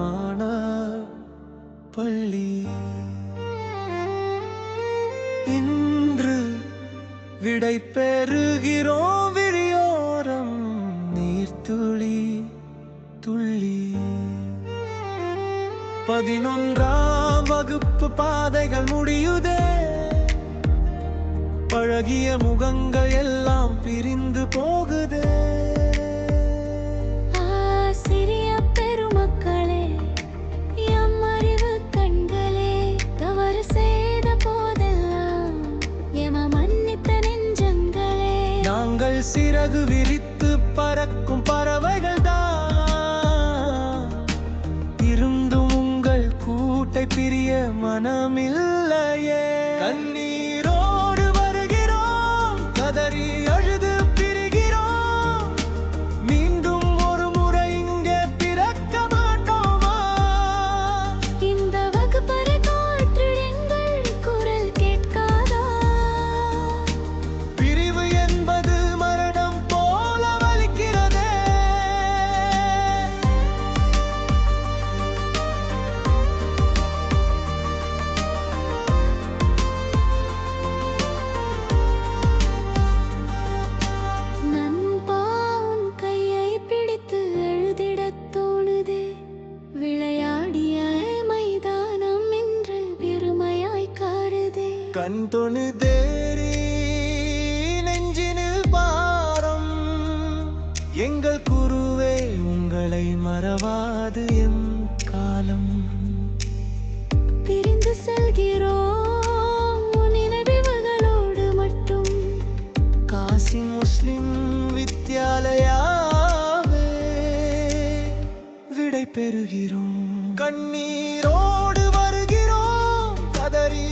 பாரமான பள்ளி. இன்று விடை பெறுகிறோம் விழியோரம் நீர்த்துளி துள்ளி. 11ஆம் வகுப்பு பாதைகள் முடியுதே, பழகிய முகங்கள் எல்லாம் பிரிந்து போகுதே. சிறிய பெருமக்களே, எம் அறிவு கண்களே, தவறு செய்த போதெல்லாம் எம மன்னித்த நெஞ்சங்களே. நாங்கள் சிறகு விரித்து பறக்கும் பறவைகள் தான், இருந்தும் உங்கள் கூட்டை பிரிய மனமில்லையே. கண்ணீரோடு வருகிறோம், கதறி அழுது பிரிகிறோம், மீண்டும் ஒரு முறை இங்கே பிறக்க மாட்டோமா? இந்த வகுப்பறை காற்றில் எங்கள் குரல் கேட்காதா? பிரிவு என்பது மரணம் போல வலிக்கிறதே. நண்பா, உன் கையை பிடித்து எழுதிடத் தோணுதே. விளையாடிய மைதானம் இன்று பெருமையாய் காருதே. கண் தொணுதேறி நெஞ்சினில் பாரம், எங்கள் குருவே உங்களை மறவாது எம் காலம். பிரிந்து செல்கிறோம் உன் நினைவுகளோடு மட்டும். காசி முஸ்லிம் வித்யாலயாவே விடை பெறுகிறோம். கண்ணீரோடு வருகிறோம், கதறி